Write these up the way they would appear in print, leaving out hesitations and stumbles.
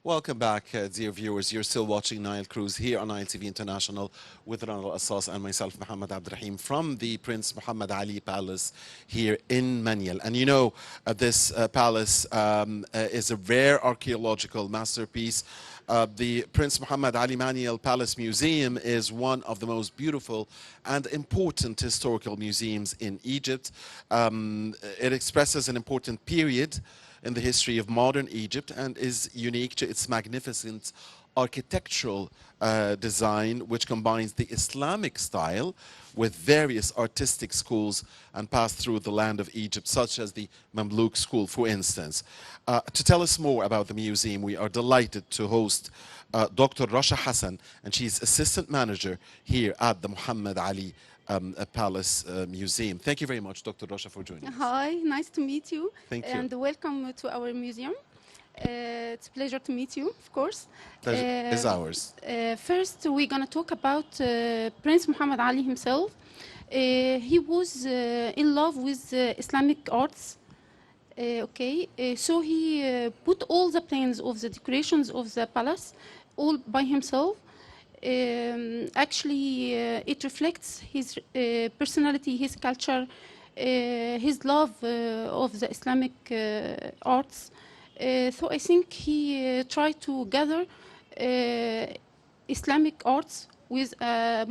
Welcome back, dear viewers. You're still watching Nile Cruise here on Nile TV International with Ronald Assas and myself, Muhammad Abdurrahim, from the Prince Muhammad Ali Palace here in Maniel. And you know, this palace is a rare archaeological masterpiece. The Prince Muhammad Ali Maniel Palace Museum is one of the most beautiful and important historical museums in Egypt. It expresses an important period in the history of modern Egypt and is unique to its magnificent architectural design, which combines the Islamic style with various artistic schools and passed through the land of Egypt, such as the Mamluk School, for instance. To tell us more about the museum, we are delighted to host Dr. Rasha Hassan, and she's assistant manager here at the Muhammad Ali Palace Museum. Thank you very much, Dr. Rasha, for joining us. Hi, nice to meet you. Thank you. And welcome to our museum. It's a pleasure to meet you, of course. Pleasure is ours. First, we're going to talk about Prince Muhammad Ali himself. He was in love with Islamic arts. So he put all the plans of the decorations of the palace all by himself. It reflects his personality, his culture, his love of the Islamic arts. So I think he tried to gather Islamic arts with a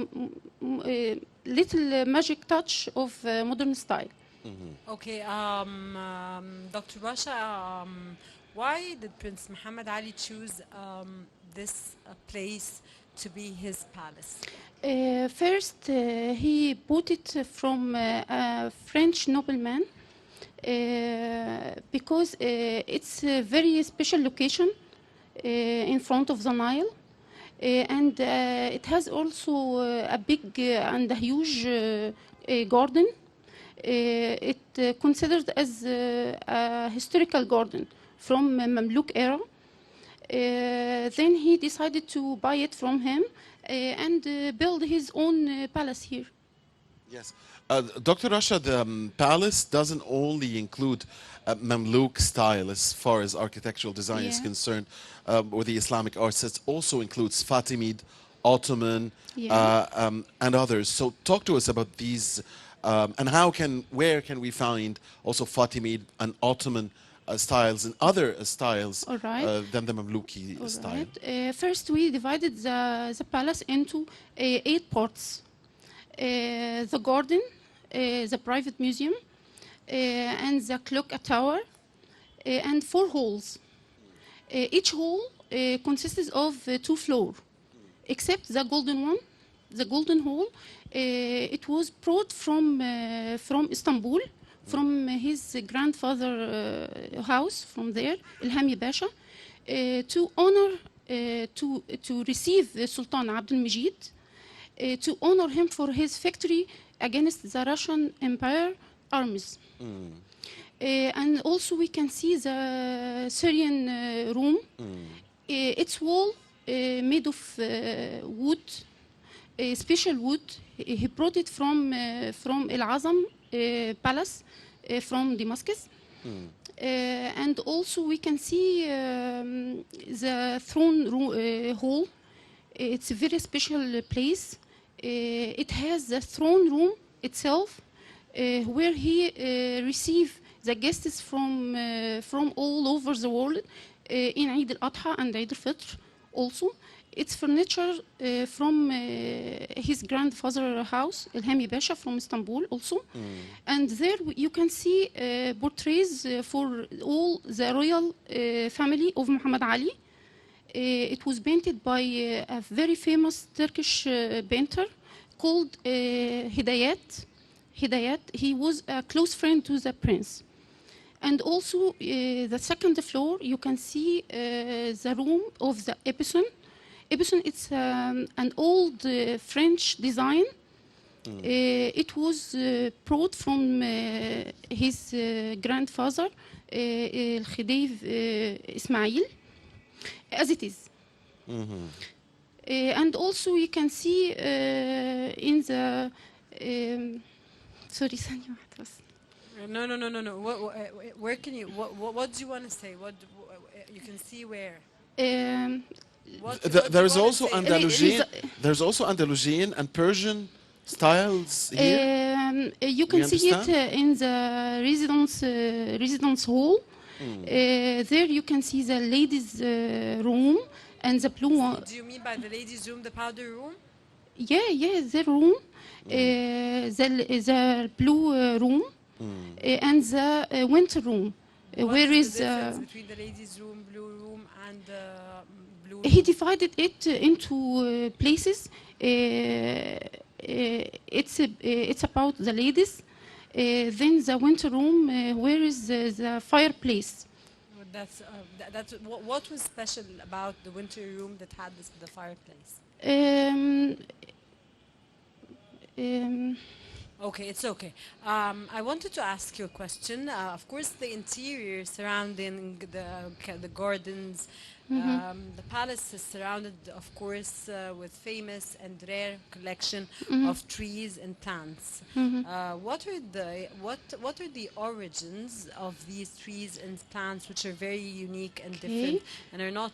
little magic touch of modern style. Okay, Dr. Rasha, why did Prince Muhammad Ali choose this place to be his palace? First, he bought it from a French nobleman because it's a very special location in front of the Nile. And it has also a big and a huge garden. It considered as a historical garden from Mamluk era. Then he decided to buy it from him and build his own palace here. Yes. Dr. Rasha, the palace doesn't only include Mamluk style as far as architectural design is concerned, or the Islamic arts. It also includes Fatimid, Ottoman, and others. So talk to us about these and where can we find also Fatimid and Ottoman styles and other styles than the Mamluki style. First, we divided the palace into 8 parts. The garden, the private museum, and the clock tower, and 4 halls. Each hall consists of 2 floors, except the golden one. The golden hall, it was brought from Istanbul, from his grandfather house from there, Ilhami Pasha, to honor, to receive Sultan Abdul Majid, to honor him for his victory against the Russian Empire armies. And also we can see the Syrian room. Its wall made of wood, special wood. He brought it from El Azam palace from Damascus. And also we can see the throne hall. It's a very special place. It has the throne room itself, where he received the guests from all over the world in Eid al-Adha and Eid al-Fitr also. It's furniture from his grandfather's house, Ilhami Pasha from Istanbul also. And there you can see portraits for all the royal family of Muhammad Ali. It was painted by a very famous Turkish painter called Hidayat. He was a close friend to the prince. And also the second floor, you can see the room of the Epson. Epson, it's an old French design. It was brought from his grandfather, Khedive Ismail, as it is. And also you can see in the sorry, No. Where can you? What do you want to say? What you can see where? Um, There is wanna also say? Andalusian. There's also Andalusian and Persian styles here. You We can see it understand? in the residence hall. There you can see the ladies' room and the blue one. Do you mean by the ladies' room, the powder room? Yeah, the room, the blue room, and the winter room, What where is is the difference between the ladies' room, blue room, and the blue he room? divided it into places. It's about the ladies. Then the winter room, where is the fireplace. That's what was special about the winter room that had the fireplace. Um, um, Okay, it's okay. I wanted to ask you a question. Of course, the interior surrounding the gardens, the palace is surrounded, of course, with famous and rare collection of trees and plants. What are the origins of these trees and plants, which are very unique and different, okay. and are not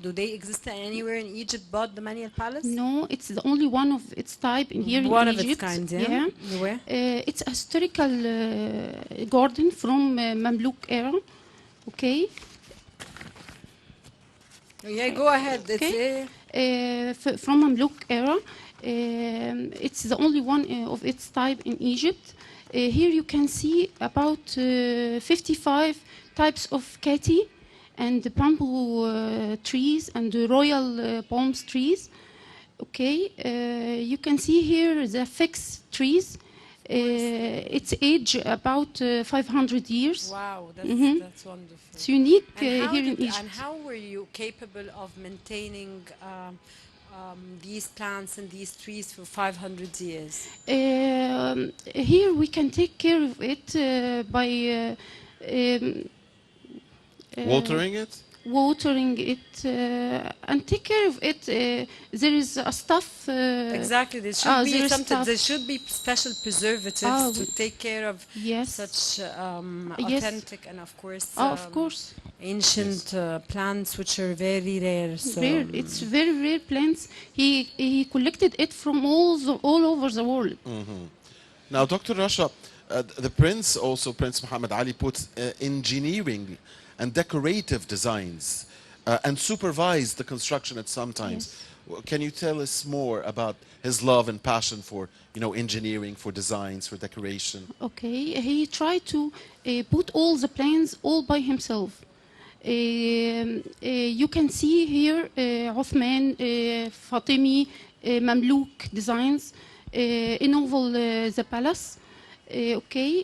do they exist anywhere in Egypt but the Manial Palace? No, it's the only one of its type in here in One of its Egypt. kind, yeah. Where? It's a historical garden from Mamluk era. Okay. Yeah, go ahead. Okay. It's From Mamluk era. It's the only one of its type in Egypt. Here you can see about 55 types of kati and the bamboo trees and the royal palm trees. Okay, you can see here the fixed trees. Its age about 500 years. wow. That's wonderful. It's unique And here in Egypt. and how were you capable of maintaining these plants and these trees for 500 years? Here we can take care of it by Watering it. watering it and take care of it. There is a stuff. Exactly. There should be there is something. stuff. There should be special preservatives Oh, to take care of yes. such Yes. authentic and, of course, Of course. ancient plants which are very rare. So Rare. It's very rare plants. He collected it from all over the world. Now, Dr. Rasha, the prince, also Prince Muhammad Ali, put engineering and decorative designs and supervised the construction at some times. Can you tell us more about his love and passion for, engineering, for designs, for decoration? Okay, he tried to put all the plans all by himself. You can see here Uthman, Fatimi, Mamluk designs ennoble the palace. Okay.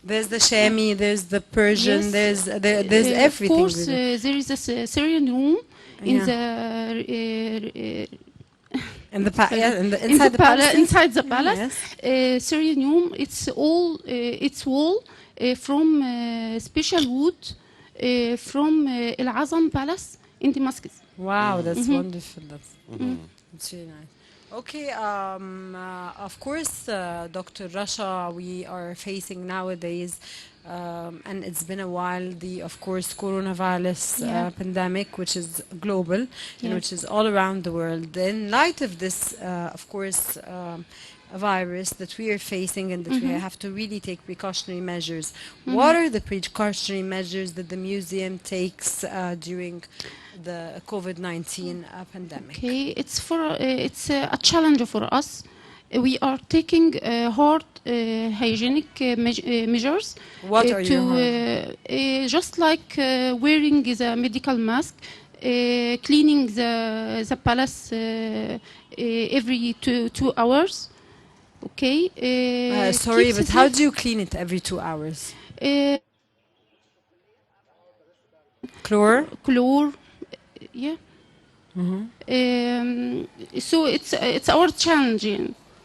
there's the Shami, there's the Persian, Yes. there's everything. Of course, really. there is a Syrian room in Yeah. the And inside the palace. inside the palace. Yes. Syrian room. It's all its wall from special wood from Al Azam Palace in Damascus. Wow, that's wonderful. That's really nice. Okay, of course, Dr. Rasha, we are facing nowadays, and it's been a while, of course, coronavirus pandemic, which is global and Yes. which is all around the world. In light of this, of course, a virus that we are facing and that we have to really take precautionary measures. What are the precautionary measures that the museum takes during the COVID-19 pandemic? Okay, it's a challenge for us. We are taking hard hygienic measures. What are to your just like wearing the medical mask, cleaning the palace every 2 hours. Okay. sorry, keeps but it how safe. do you clean it every 2 hours? Uh, Chlor? Chlor, yeah. So it's our challenge.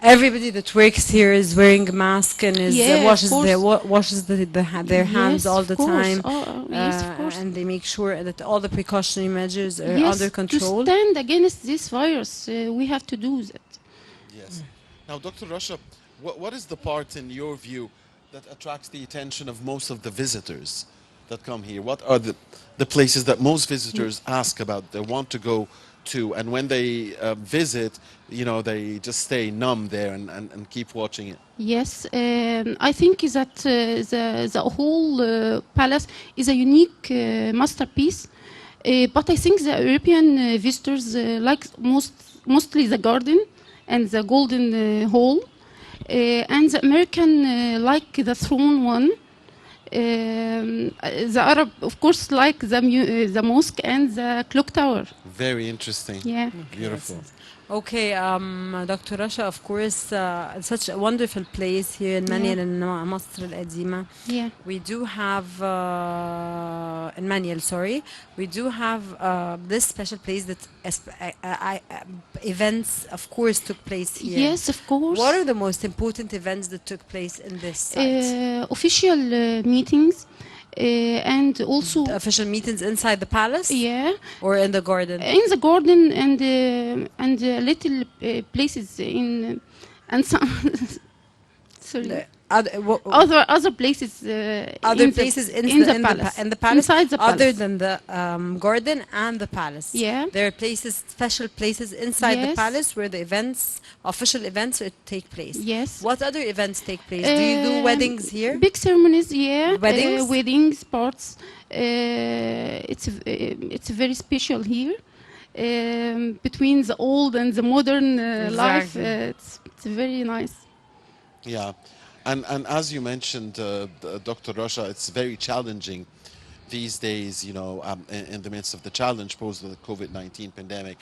Everybody that works here is wearing a mask and is Yeah, of washes course. washes their hands Yes, all of the course. time. Yes, of course. And they make sure that all the precautionary measures are Yes, under control. to stand against this virus, we have to do that. Yes. Now, Dr. Rasha, what is the part, in your view, that attracts the attention of most of the visitors that come here, what are the places that most visitors ask about, they want to go to, and when they visit, they just stay numb there and keep watching it? Yes, I think that the whole palace is a unique masterpiece. But I think the European visitors like mostly the garden and the golden hall, and the American like the throne one. The Arab, of course, like the mosque and the clock tower. Very interesting. Yeah. Beautiful. Okay, Dr. Rasha, of course, such a wonderful place here in Maniel in Masr al-Qadima. Yeah. We do have, in Maniel, sorry, we do have this special place that events, of course, took place here. Yes, of course. What are the most important events that took place in this site? Official meetings and also The official meetings inside the palace or in the garden? in the garden and little places in and some sorry. Other places Other places in the palace. Inside the other palace. than the garden and the palace. Yeah. There are places, special places inside the Yes. palace where the events, official events, take place. Yes. What other events take place? Do you do weddings here? Big ceremonies, yeah. Weddings? Weddings, parts. It's very special here. Between the old and the modern life, it's very nice. Yeah. And as you mentioned, Dr. Rasha, it's very challenging these days, in the midst of the challenge posed by the COVID-19 pandemic.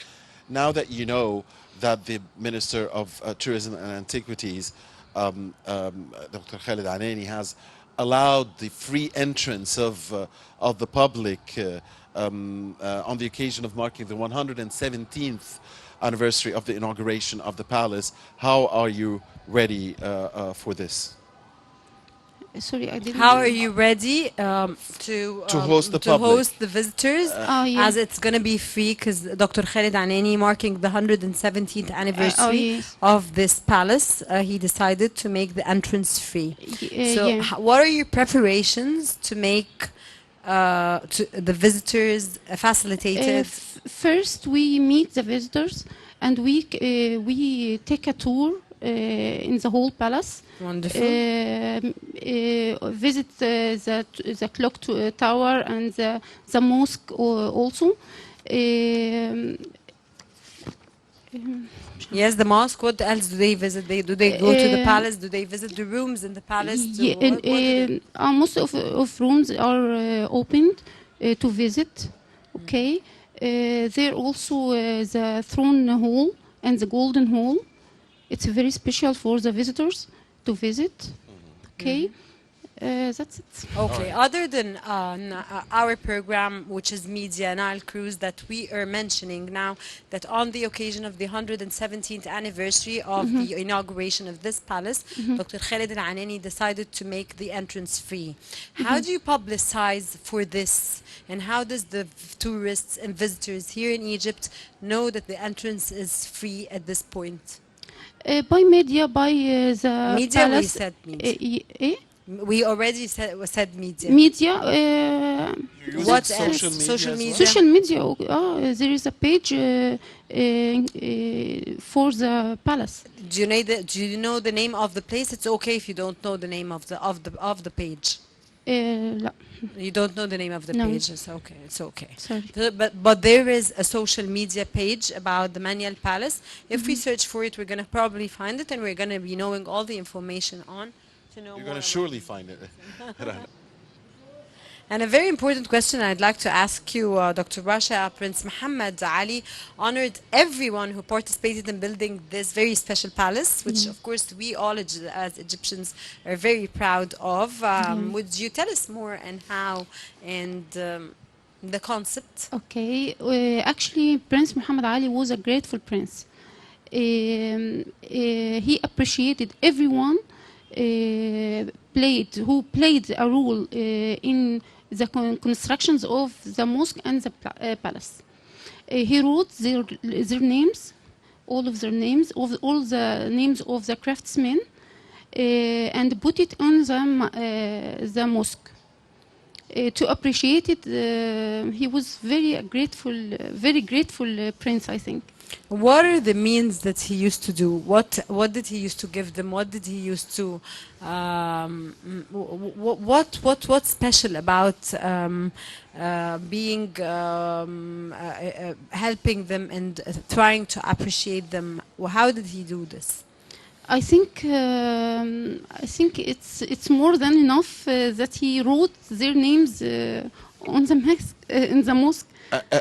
Now that you know that the Minister of Tourism and Antiquities, Dr. Khalid Anani, has allowed the free entrance of the public on the occasion of marking the 117th anniversary of the inauguration of the palace, how are you ready for this? Sorry, I didn't. How are you ready to host the to public? host the visitors? As it's going to be free because Dr. Khalid Anani, marking the 117th anniversary yes. of this palace, he decided to make the entrance free. So, Yeah. what are your preparations to make to the visitors facilitated? First, we meet the visitors and we take a tour in the whole palace. Wonderful. Visit the clock tower and the mosque also. Yes, the mosque. What else do they visit? Do they go to the palace? Do they visit the rooms in the palace? What do they- Most of rooms are opened to visit. Okay. There also the throne hall and the golden hall. It's very special for the visitors to visit. Okay. That's it. Okay, other than our program, which is Media Nile Cruise, that we are mentioning now, that on the occasion of the 117th anniversary of the inauguration of this palace, Dr. Khalid Al-Anani decided to make the entrance free. How do you publicize for this? And how does the tourists and visitors here in Egypt know that the entrance is free at this point? By media, by the Media, palace. we said media. We already said media. Media. Using What social else? media Social as well? media. Social media. There is a page for the palace. Do you know the name of the place? It's okay if you don't know the name of the page. لا. You don't know the name of the No. page. It's okay. It's okay. Sorry. But there is a social media page about the Manial Palace. If we search for it, we're gonna probably find it, and we're gonna be knowing all the information on. To know You're more going to about surely find it. Right. And a very important question I'd like to ask you, Dr. Rasha. Prince Muhammad Ali honored everyone who participated in building this very special palace, which of course we all as Egyptians are very proud of. Would you tell us more and how and the concept? Okay. Actually, Prince Muhammad Ali was a grateful prince. He appreciated everyone who played a role in the constructions of the mosque and the palace. He wrote their names, all of their names, all the names of the craftsmen, and put it on the mosque. to appreciate it. He was very grateful prince, I think. What are the means that he used to do? What did he used to give them? What did he used to what's special about being helping them and trying to appreciate them? How did he do this? I think it's more than enough that he wrote their names on the in the mosque.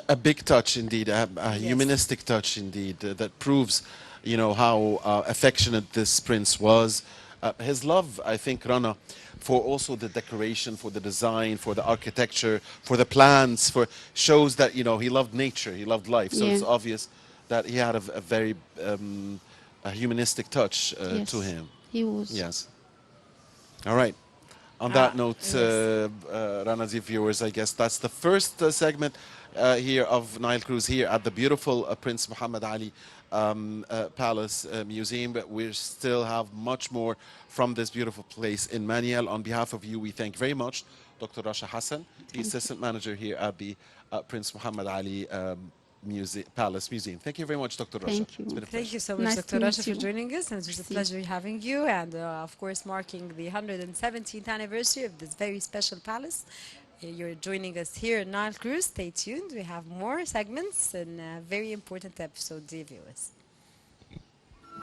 A big touch indeed, a Yes. humanistic touch indeed, that proves, you know, how affectionate this prince was. His love, I think, Rana, for also the decoration, for the design, for the architecture, for the plants, for shows that, you know, he loved nature, he loved life. So Yeah. it's obvious that he had a very a humanistic touch to Yes, him. he was. Yes. All right. On that note, yes. Rana, dear viewers, I guess that's the first segment here of Nile Cruise here at the beautiful Prince Muhammad Ali Palace Museum. But we still have much more from this beautiful place in Maniel. On behalf of you, we thank very much Dr. Rasha Hassan, the assistant manager here at the Prince Muhammad Ali Palace Museum. Thank you very much, Dr. Rasha. Thank you. It's been a pleasure. Thank you so much, Nice Dr. to meet Rasha, for you. joining us. And it was a Merci. pleasure having you. And of course, marking the 117th anniversary of this very special palace. You're joining us here in Nile Cruise. Stay tuned. We have more segments and very important episodes, dear viewers.